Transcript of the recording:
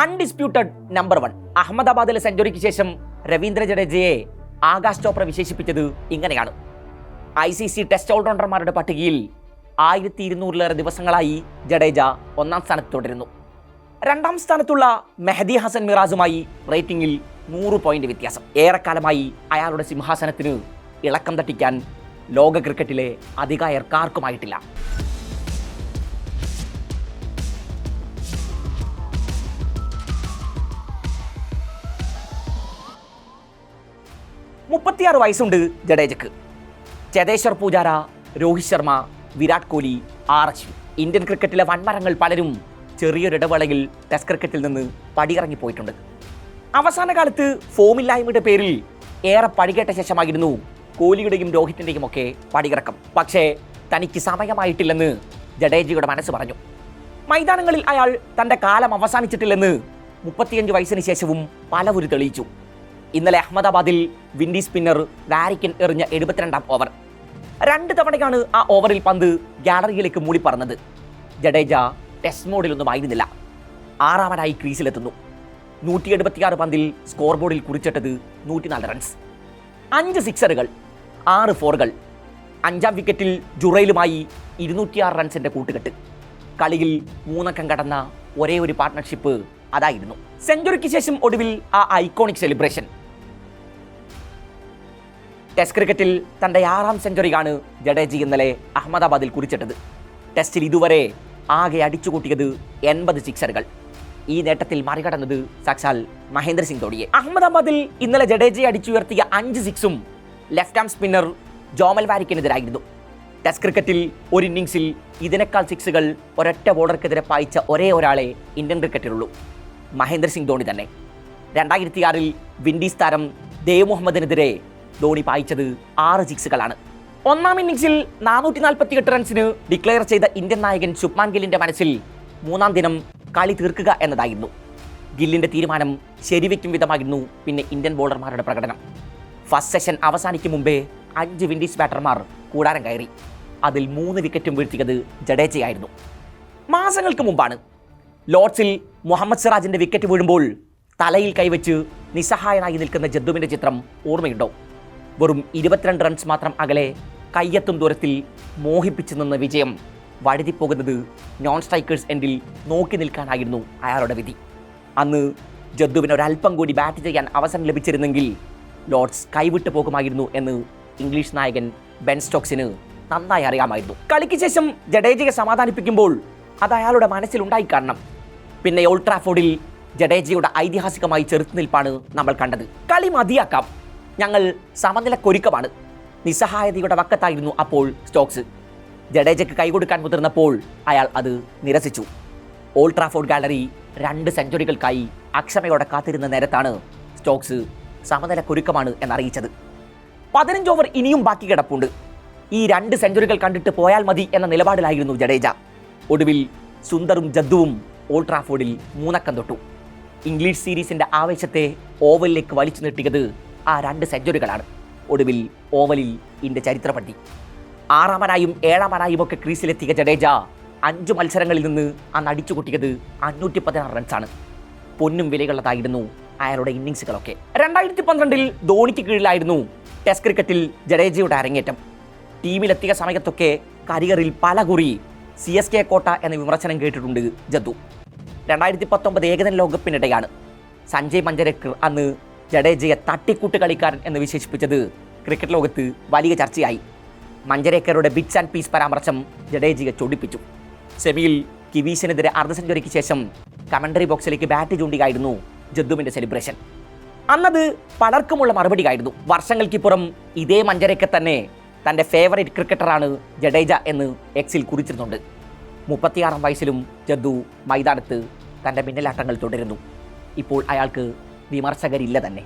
Undisputed number 1. അഹമ്മദാബാദിലെ സെഞ്ചുറിക്ക് ശേഷം രവീന്ദ്ര ജഡേജയെ ആകാശ് ചോപ്ര വിശേഷിപ്പിച്ചത് ഇങ്ങനെയാണ്. ICC ടെസ്റ്റ് ഓൾറൗണ്ടർമാരുടെ പട്ടികയിൽ 1200-ലേറെ ദിവസങ്ങളായി ജഡേജ 1-ാം സ്ഥാനത്ത് തുടരുന്നു. 2-ാം സ്ഥാനത്തുള്ള മെഹദി ഹസൻ മിറാസുമായി റേറ്റിംഗിൽ 100 പോയിന്റ് വ്യത്യാസം. ഏറെക്കാലമായി അയാളുടെ സിംഹാസനത്തിന് ഇളക്കം തട്ടിക്കാൻ ലോക ക്രിക്കറ്റിലെ അധികായർക്കാർക്കുമായിട്ടില്ല. മുപ്പത്തിയാറ് വയസ്സുണ്ട് ജഡേജക്ക്. ചേതേശ്വർ പൂജാര, രോഹിത് ശർമ്മ, വിരാട് കോഹ്ലി, RH. ഇന്ത്യൻ ക്രിക്കറ്റിലെ വൻമരങ്ങൾ പലരും ചെറിയൊരിടവേളയിൽ ടെസ്റ്റ് ക്രിക്കറ്റിൽ നിന്ന് പടിയിറങ്ങിപ്പോയിട്ടുണ്ട്. അവസാന കാലത്ത് ഫോമില്ലായ്മയുടെ പേരിൽ ഏറെ പടികേട്ട ശേഷമായിരുന്നു കോഹ്ലിയുടെയും രോഹിത്തിൻ്റെയും ഒക്കെ പടിയിറക്കം. പക്ഷേ തനിക്ക് സമയമായിട്ടില്ലെന്ന് ജഡേജയുടെ മനസ്സ് പറഞ്ഞു. മൈതാനങ്ങളിൽ അയാൾ തൻ്റെ കാലം അവസാനിച്ചിട്ടില്ലെന്ന് 35 വയസ്സിന് ശേഷവും പലവരും തെളിയിച്ചു. ഇന്നലെ അഹമ്മദാബാദിൽ വിൻഡീസ് സ്പിന്നർ വാരിക്കൻ എറിഞ്ഞ 72-ാം ഓവർ. 2 തവണയാണ് ആ ഓവറിൽ പന്ത് ഗാലറിയിലേക്ക് മൂളിപ്പറന്നത്. ജഡേജ ടെസ്റ്റ് മോഡിലൊന്നും ആയിരുന്നില്ല. 6-ാമനായി ക്രീസിലെത്തുന്നു. 176 പന്തിൽ സ്കോർ ബോർഡിൽ കുറിച്ചിട്ടത് 104 റൺസ്, 5 സിക്സറുകൾ, 6 ഫോറുകൾ. 5-ാം വിക്കറ്റിൽ ജുറൈലുമായി 206 റൺസിന്റെ കൂട്ടുകെട്ട്. കളിയിൽ 3 അക്കം കടന്ന ഒരേ ഒരു പാർട്ട്ണർഷിപ്പ് അതായിരുന്നു. സെഞ്ചുറിക്ക് ശേഷം ഒടുവിൽ ആ ഐക്കോണിക് സെലിബ്രേഷൻ. ടെസ്റ്റ് ക്രിക്കറ്റിൽ തൻ്റെ 6-ാം സെഞ്ചുറിയാണ് ജഡേജ ഇന്നലെ അഹമ്മദാബാദിൽ കുറിച്ചിട്ടത്. ടെസ്റ്റിൽ ഇതുവരെ ആകെ അടിച്ചുകൂട്ടിയത് 80 സിക്സറുകൾ. ഈ നേട്ടത്തിൽ മറികടന്നത് സാക്ഷാൽ മഹേന്ദ്ര സിംഗ് ധോണിയെ. അഹമ്മദാബാദിൽ ഇന്നലെ ജഡേജയെ അടിച്ചുയർത്തിയ 5 സിക്സും ലെഫ്റ്റ് ആം സ്പിന്നർ ജോമൽ വാരിക്കിനെതിരായിരുന്നു. ടെസ്റ്റ് ക്രിക്കറ്റിൽ ഒരു ഇന്നിംഗ്സിൽ ഇതിനേക്കാൾ സിക്സുകൾ ഒരൊറ്റ ബോളർക്കെതിരെ പായിച്ച ഒരേ ഒരാളെ ഇന്ത്യൻ ക്രിക്കറ്റിലുള്ളൂ, മഹേന്ദ്ര സിംഗ് ധോണി തന്നെ. 2006-ൽ വിൻഡീസ് താരം ദേവ് മുഹമ്മദിനെതിരെ ധോണി പായിച്ചത് 6 സിക്സുകളാണ്. 1-ാം ഇന്നിംഗ്സിൽ 448 റൺസിന് ഡിക്ലെയർ ചെയ്ത ഇന്ത്യൻ നായകൻ ശുഭ്മാൻ ഗില്ലിന്റെ മനസ്സിൽ 3-ാം ദിനം കളി തീർക്കുക എന്നതായിരുന്നു. ഗില്ലിന്റെ തീരുമാനം ശരിവെക്കും വിധമായിരുന്നു പിന്നെ ഇന്ത്യൻ ബോളർമാരുടെ പ്രകടനം. ഫസ്റ്റ് സെഷൻ അവസാനിക്കും മുമ്പേ 5 വിൻഡീസ് ബാറ്റർമാർ കൂടാരം കയറി. അതിൽ 3 വിക്കറ്റും വീഴ്ത്തിയത് ജഡേജയായിരുന്നു. മാസങ്ങൾക്ക് മുമ്പാണ് ലോർഡ്സിൽ മുഹമ്മദ് സിറാജിന്റെ വിക്കറ്റ് വീഴുമ്പോൾ തലയിൽ കൈവച്ച് നിസ്സഹായനായി നിൽക്കുന്ന ജദ്ദുവിന്റെ ചിത്രം ഓർമ്മയുണ്ടോ? വെറും 22 റൺസ് മാത്രം അകലെ കയ്യെത്തും ദൂരത്തിൽ മോഹിപ്പിച്ചു നിന്ന വിജയം വഴുതിപ്പോകുന്നത് നോൺ സ്ട്രൈക്കേഴ്സ് എൻഡിൽ നോക്കി നിൽക്കാനായിരുന്നു അയാളുടെ വിധി. അന്ന് ജദ്ദുവിന് ഒരല്പം കൂടി ബാറ്റ് ചെയ്യാൻ അവസരം ലഭിച്ചിരുന്നെങ്കിൽ ലോർഡ്സ് കൈവിട്ടു പോകുമായിരുന്നു എന്ന് ഇംഗ്ലീഷ് നായകൻ ബെൻ സ്റ്റോക്സിന് നന്നായി അറിയാമായിരുന്നു. കളിക്ക് ശേഷം ജഡേജയെ സമാധാനിപ്പിക്കുമ്പോൾ അത് അയാളുടെ മനസ്സിലുണ്ടായി കാണണം. പിന്നെ ഓൾഡ് ട്രാഫോർഡിൽ ജഡേജയുടെ ഐതിഹാസികമായി ചെറുത്തുനിൽപ്പാണ് നമ്മൾ കണ്ടത്. കളി മതിയാക്കാം, ഞങ്ങൾ സമനിലക്കൊരുക്കമാണ്. നിസ്സഹായതയുടെ വക്കത്തായിരുന്നു അപ്പോൾ സ്റ്റോക്സ്. ജഡേജയ്ക്ക് കൈകൊടുക്കാൻ മുതിർന്നപ്പോൾ അയാൾ അത് നിരസിച്ചു. ഓൾഡ് ട്രാഫോർഡ് ഗാലറി 2 സെഞ്ചുറികൾക്കായി അക്ഷമയോടെ കാത്തിരുന്ന നേരത്താണ് സ്റ്റോക്സ് സമനിലക്കൊരുക്കമാണ് എന്നറിയിച്ചത്. 15 ഓവർ ഇനിയും ബാക്കി കിടപ്പുണ്ട്. ഈ 2 സെഞ്ചുറികൾ കണ്ടിട്ട് പോയാൽ മതി എന്ന നിലപാടിലായിരുന്നു ജഡേജ. ഒടുവിൽ സുന്ദറും ജദ്ദുവും ഓൾഡ് ട്രാഫോർഡിൽ 3 അക്കം തൊട്ടു. ഇംഗ്ലീഷ് സീരീസിന്റെ ആവേശത്തെ ഓവലിലേക്ക് വലിച്ചു നീട്ടിയത് ആ 2 സെഞ്ചുറികളാണ്. ഒടുവിൽ ഓവലിൽ ഇന്ത്യ ചരിത്രപ്പെടുത്തി. 6-ാമനായും 7-ാമനായും ഒക്കെ ക്രീസിലെത്തിയ ജഡേജ 5 മത്സരങ്ങളിൽ നിന്ന് അന്ന് അടിച്ചുകൂട്ടിയത് 516 റൺസാണ്. പൊന്നും വിലയുള്ളതായിരുന്നു അയാളുടെ ഇന്നിങ്സുകളൊക്കെ. 2012-ൽ ധോണിക്ക് കീഴിലായിരുന്നു ടെസ്റ്റ് ക്രിക്കറ്റിൽ ജഡേജയുടെ അരങ്ങേറ്റം. ടീമിലെത്തിയ സമയത്തൊക്കെ കരിയറിൽ പല കുറി CSK കോട്ട എന്ന വിമർശനം കേട്ടിട്ടുണ്ട് ജദ്ദു. 2019 ഏകദിന ലോകകപ്പിനിടെയാണ് സഞ്ജയ് മഞ്ജരേക്കർ അന്ന് ജഡേജയെ തട്ടിക്കൂട്ട് കളിക്കാരൻ എന്ന് വിശേഷിപ്പിച്ചത് ക്രിക്കറ്റ് ലോകത്ത് വലിയ ചർച്ചയായി. മഞ്ജരേക്കറുടെ ബിറ്റ്സ് ആൻഡ് പീസ് പരാമർശം ജഡേജയെ ചൊടിപ്പിച്ചു. സെമിയിൽ കിവീസിനെതിരെ അർദ്ധ സെഞ്ചുറിക്ക് ശേഷം കമന്ററി ബോക്സിലേക്ക് ബാറ്റ് ചൂണ്ടിയായിരുന്നു ജദ്ദുവിന്റെ സെലിബ്രേഷൻ. അന്നത് പലർക്കുമുള്ള മറുപടിയായിരുന്നു. വർഷങ്ങൾക്കിപ്പുറം ഇതേ മഞ്ജരേക്കർ തന്നെ തൻ്റെ ഫേവറേറ്റ് ക്രിക്കറ്ററാണ് ജഡേജ എന്ന് എക്സിൽ കുറിച്ചിരുന്നുണ്ട്. 36-ാം വയസ്സിലും ജദ്ദു മൈതാനത്ത് തൻ്റെ മിന്നലാട്ടങ്ങൾ തുടരുന്നു. ഇപ്പോൾ അയാൾക്ക് വിമർശകരില്ല തന്നെ.